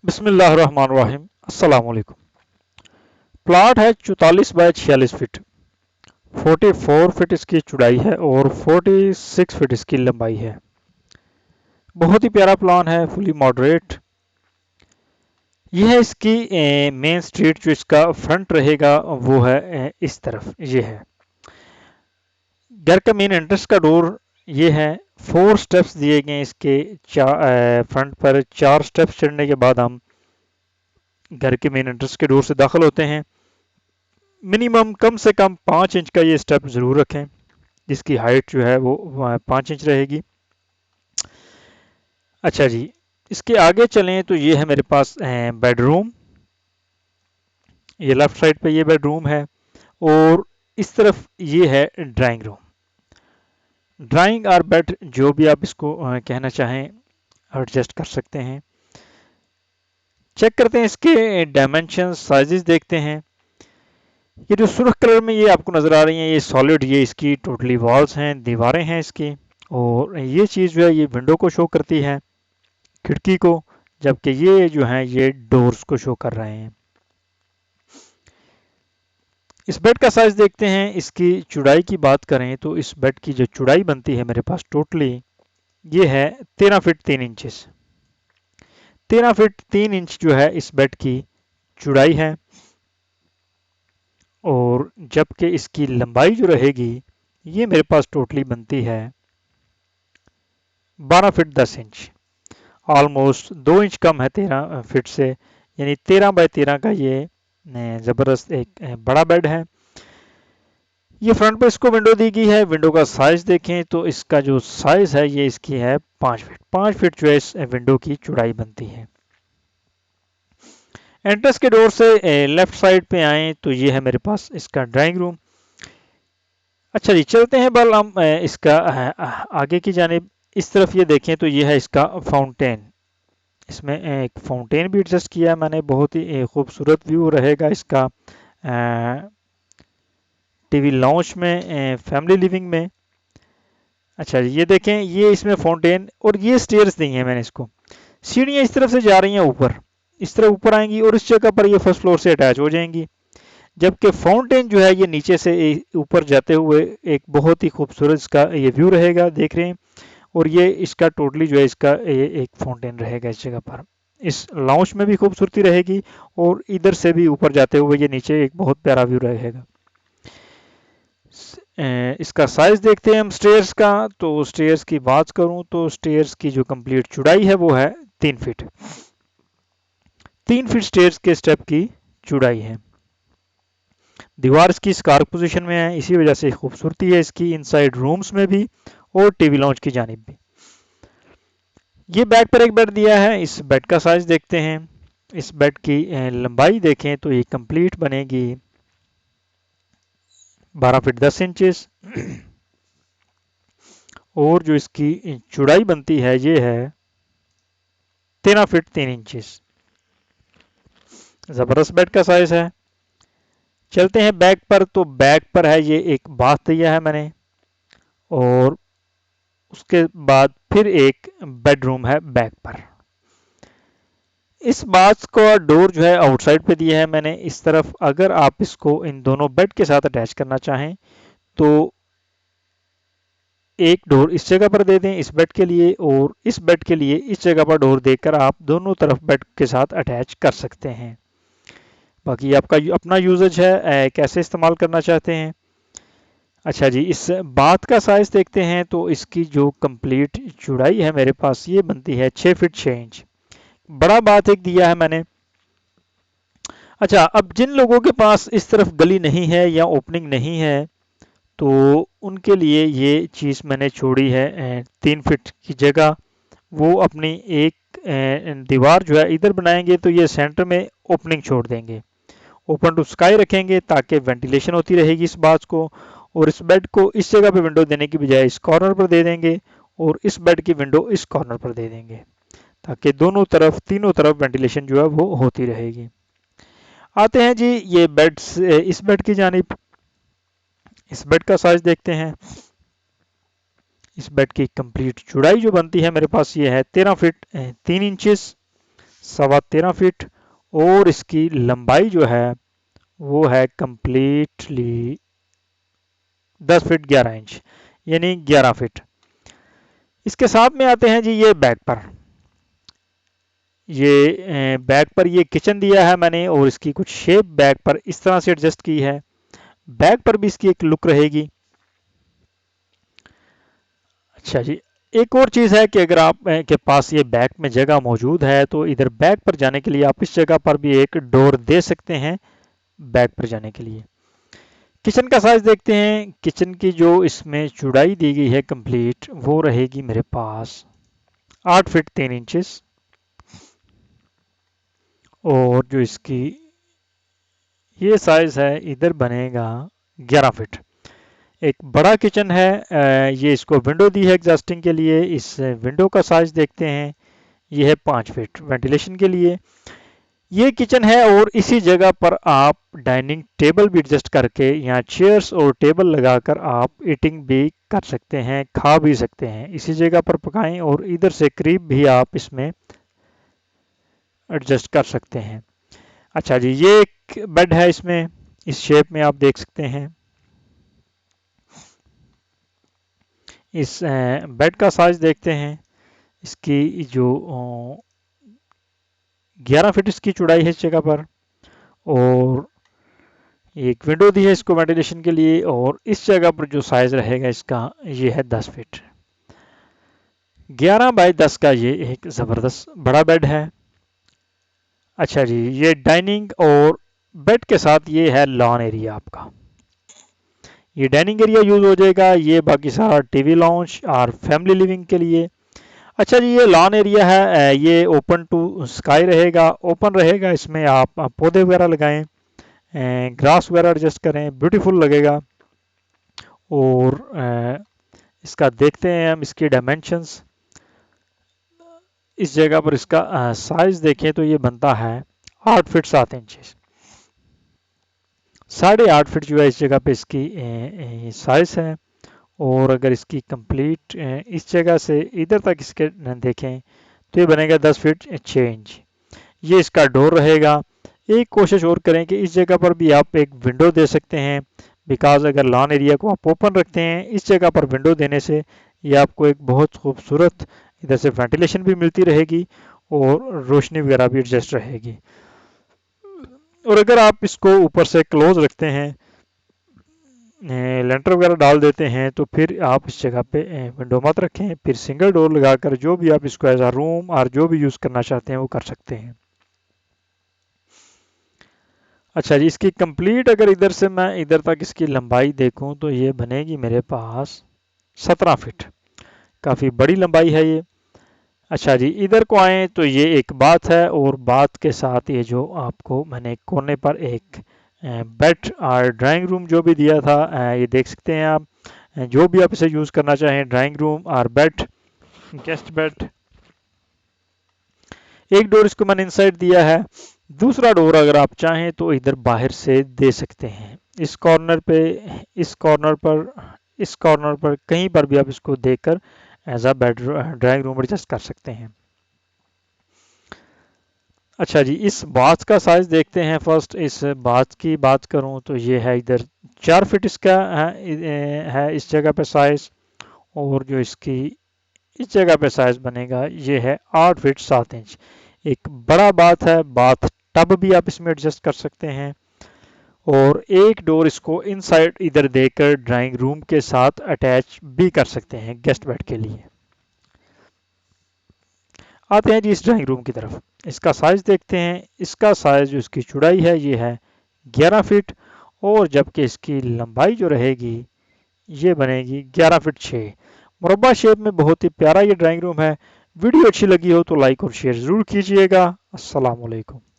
बिस्मिल्लाहिर्रहमानिर्रहीम। अस्सलाम वालेकुम। प्लॉट है 44 बाय 46 फीट। 44 फीट इसकी चौड़ाई है और 46 फीट इसकी लंबाई है। बहुत ही प्यारा प्लान है, फुली मॉडरेट। यह है इसकी मेन स्ट्रीट। जो इसका फ्रंट रहेगा वो है इस तरफ, ये है घर का मेन एंट्रेंस का डोर। ये है 4 स्टेप्स दिए गए हैं इसके। फ्रंट पर 4 स्टेप्स चढ़ने के बाद हम घर के मेन एंट्रेंस के डोर से दाखिल होते हैं। मिनिमम कम से कम 5 इंच का ये स्टेप ज़रूर रखें, जिसकी हाइट जो है वो 5 इंच रहेगी। अच्छा जी, इसके आगे चलें तो ये है मेरे पास बेडरूम। ये लेफ्ट साइड पे ये बेडरूम है और इस तरफ ये है ड्राइंग रूम। ड्राइंग और बेड जो भी आप इसको कहना चाहें एडजस्ट कर सकते हैं। चेक करते हैं इसके डायमेंशन, साइजेस देखते हैं। ये जो सुर्ख कलर में ये आपको नज़र आ रही हैं, ये सॉलिड, ये इसकी टोटली वॉल्स हैं, दीवारें हैं इसकी। और ये चीज़ जो है ये विंडो को शो करती है, खिड़की को, जबकि ये जो है ये डोर्स को शो कर रहे हैं। इस बेड का साइज देखते हैं। इसकी चौड़ाई की बात करें तो इस बेड की जो चौड़ाई बनती है मेरे पास टोटली ये है 13 फीट 3 इंचेस। 13 फीट 3 इंच जो है इस बेड की चौड़ाई है। और जबकि इसकी लंबाई जो रहेगी ये मेरे पास टोटली बनती है 12 फीट 10 इंच। ऑलमोस्ट 2 इंच कम है 13 फीट से, यानी 13 बाय 13 का ये ज़बरदस्त एक बड़ा बेड है। ये फ्रंट पे इसको विंडो दी गई है। विंडो का साइज देखें तो इसका जो साइज है ये इसकी है 5 फीट। 5 फीट जो है इस विंडो की चौड़ाई बनती है। एंट्रेंस के डोर से लेफ्ट साइड पे आए तो ये है मेरे पास इसका ड्राइंग रूम। अच्छा जी, चलते हैं बल हम इसका आगे की जानिब। इस तरफ ये देखें तो ये है इसका फाउंटेन। इसमें एक फाउंटेन भी एडजस्ट किया है मैंने। बहुत ही खूबसूरत व्यू रहेगा इसका टीवी लॉन्च में, फैमिली लिविंग में। अच्छा जी, ये देखें, ये इसमें फाउंटेन और ये स्टेयर्स दी हैं मैंने इसको। सीढ़ियाँ इस तरफ से जा रही हैं ऊपर, इस तरफ ऊपर आएंगी और इस जगह पर ये फर्स्ट फ्लोर से अटैच हो जाएंगी। जबकि फाउंटेन जो है ये नीचे से ऊपर जाते हुए एक बहुत ही खूबसूरत इसका ये व्यू रहेगा, देख रहे हैं। और ये इसका टोटली जो है इसका ये एक फाउंटेन रहेगा इस जगह पर। इस लाउंज में भी खूबसूरती रहेगी और इधर से भी ऊपर जाते हुए ये नीचे एक बहुत प्यारा व्यू रहेगा। इसका साइज देखते हैं हम स्टेयर्स का। तो स्टेयर्स की बात करूं तो स्टेयर्स की जो कंप्लीट चौड़ाई है वो है 3 फीट। 3 फीट स्टेयर्स के स्टेप की चौड़ाई है। दीवार इसकी स्कार्प पोजीशन में है, इसी वजह से खूबसूरती है इसकी इनसाइड रूम्स में भी और टीवी लॉन्च की जानिब भी। ये बेड पर एक बेड दिया है। इस बेड का साइज देखते हैं। इस बेड की लंबाई देखें तो ये कंप्लीट बनेगी 12 फीट 10 इंचेस। और जो इसकी चौड़ाई बनती है ये है 13 फीट 3 इंचेस। ज़बरदस्त बेड का साइज है। चलते हैं बैक पर। तो बैक पर है ये एक बाथ दिया है मैंने और उसके बाद फिर एक बेडरूम है बैक पर। इस बाथ का डोर जो है आउटसाइड पे दिया है मैंने इस तरफ। अगर आप इसको इन दोनों बेड के साथ अटैच करना चाहें तो एक डोर इस जगह पर दे दें इस बेड के लिए, और इस बेड के लिए इस जगह पर डोर देकर आप दोनों तरफ बेड के साथ अटैच कर सकते हैं। बाकी आपका अपना यूजेज है, कैसे इस्तेमाल करना चाहते हैं। अच्छा जी, इस बाथ का साइज देखते हैं तो इसकी जो कंप्लीट चौड़ाई है मेरे पास ये बनती है 6 फीट 6 इंच। बड़ा बाथ एक दिया है मैंने। अच्छा, अब जिन लोगों के पास इस तरफ गली नहीं है या ओपनिंग नहीं है तो उनके लिए ये चीज़ मैंने छोड़ी है। 3 फीट की जगह वो अपनी एक दीवार जो है इधर बनाएंगे तो ये सेंटर में ओपनिंग छोड़ देंगे। ओपन टू स्काई रखेंगे ताकि वेंटिलेशन होती रहेगी इस बाथ को। और इस बेड को इस जगह पे विंडो देने की बजाय इस कॉर्नर पर दे देंगे और इस बेड की विंडो इस कॉर्नर पर दे देंगे ताकि दोनों तरफ, तीनों तरफ वेंटिलेशन जो है वो होती रहेगी। आते हैं जी ये बेड इस बेड की जानिब। इस बेड का साइज देखते हैं। इस बेड की कंप्लीट चौड़ाई जो बनती है मेरे पास ये है 13 फीट 3 इंचेस। 13.25 फीट और इसकी लंबाई जो है वो है कंप्लीटली 10 फीट 11 इंच, यानी 11 फीट। इसके साथ में आते हैं जी ये बैक पर। ये बैक पर ये किचन दिया है मैंने और इसकी कुछ शेप बैक पर इस तरह से एडजस्ट की है। बैक पर भी इसकी एक लुक रहेगी। अच्छा जी, एक और चीज़ है कि अगर आप के पास ये बैक में जगह मौजूद है तो इधर बैक पर जाने के लिए आप इस जगह पर भी एक डोर दे सकते हैं बैक पर जाने के लिए। किचन का साइज देखते हैं। किचन की जो इसमें चौड़ाई दी गई है कंप्लीट वो रहेगी मेरे पास 8 फीट 3 इंचेस और जो इसकी ये साइज है इधर बनेगा 11 फीट। एक बड़ा किचन है। ये इसको विंडो दी है एग्जॉस्टिंग के लिए। इस विंडो का साइज देखते हैं, ये है 5 फीट वेंटिलेशन के लिए। ये किचन है और इसी जगह पर आप डाइनिंग टेबल भी एडजस्ट करके यहाँ चेयर्स और टेबल लगाकर आप ईटिंग भी कर सकते हैं, खा भी सकते हैं। इसी जगह पर पकाएं और इधर से करीब भी आप इसमें एडजस्ट कर सकते हैं। अच्छा जी, ये एक बेड है इसमें, इस शेप में आप देख सकते हैं। इस बेड का साइज देखते हैं। इसकी जो 11 फीट इसकी चौड़ाई है इस जगह पर और एक विंडो दी है इसको वेंटिलेशन के लिए और इस जगह पर जो साइज रहेगा इसका ये है 10 फीट। 11 बाय 10 का ये एक ज़बरदस्त बड़ा बेड है। अच्छा जी, ये डाइनिंग और बेड के साथ ये है लॉन एरिया आपका। ये डाइनिंग एरिया यूज हो जाएगा। ये बाकी सारा टीवी लाउंज और फैमिली लिविंग के लिए। अच्छा जी, ये लॉन एरिया है, ये ओपन टू स्काई रहेगा, ओपन रहेगा। इसमें आप पौधे वगैरह लगाएं, ग्रास वगैरह एडजस्ट करें, ब्यूटीफुल लगेगा। और इसका देखते हैं हम इसके डायमेंशंस। इस जगह पर इसका साइज देखें तो ये बनता है 8 फीट 7 इंच। 8.5 फीट जो है इस जगह पे इसकी साइज है। और अगर इसकी कंप्लीट इस जगह से इधर तक इसके देखें तो ये बनेगा 10 फीट 6 इंच। ये इसका डोर रहेगा। एक कोशिश और करें कि इस जगह पर भी आप एक विंडो दे सकते हैं, बिकॉज अगर लॉन एरिया को आप ओपन रखते हैं इस जगह पर विंडो देने से ये आपको एक बहुत खूबसूरत इधर से वेंटिलेशन भी मिलती रहेगी और रोशनी वगैरह भी एडजस्ट रहेगी। और अगर आप इसको ऊपर से क्लोज रखते हैं, लेंटर वगैरह डाल देते हैं, तो फिर आप इस जगह पे विंडो मत रखें, फिर सिंगल डोर लगाकर जो भी आप इसको एज आ रूम और जो भी यूज़ करना चाहते हैं वो कर सकते हैं। अच्छा जी, इसकी कंप्लीट अगर इधर से मैं इधर तक इसकी लंबाई देखूं तो ये बनेगी मेरे पास 17 फीट। काफ़ी बड़ी लंबाई है ये। अच्छा जी, इधर को आए तो ये एक बात है और बात के साथ ये जो आपको मैंने कोने पर एक बेड और ड्राइंग रूम जो भी दिया था, ये देख सकते हैं आप। जो भी आप इसे यूज़ करना चाहें, ड्राइंग रूम और बेड, गेस्ट बेड। एक डोर इसको मैंने इनसाइड दिया है। दूसरा डोर अगर आप चाहें तो इधर बाहर से दे सकते हैं। इस कॉर्नर पे, इस कॉर्नर पर, इस कॉर्नर पर कहीं पर भी आप इसको देकर as a bed drawing room adjust कर सकते हैं। अच्छा जी, इस बाथ का साइज देखते हैं। फर्स्ट इस बाथ की बात करूं तो ये है इधर 4 फीट इसका है इस जगह पे साइज। और जो इसकी इस जगह पे साइज बनेगा ये है 8 फीट 7 इंच। एक बड़ा बाथ है, बाथ टब भी आप इसमें एडजस्ट कर सकते हैं। और एक डोर इसको इनसाइड इधर देकर ड्राइंग रूम के साथ अटैच भी कर सकते हैं गेस्ट बेड के लिए। आते हैं जी इस ड्राइंग रूम की तरफ। इसका साइज देखते हैं। इसका साइज जो इसकी चौड़ाई है ये है 11 फीट और जबकि इसकी लंबाई जो रहेगी ये बनेगी 11 फीट 6। मुरब्बा शेप में बहुत ही प्यारा ये ड्राइंग रूम है। वीडियो अच्छी लगी हो तो लाइक और शेयर ज़रूर कीजिएगा। अस्सलाम वालेकुम।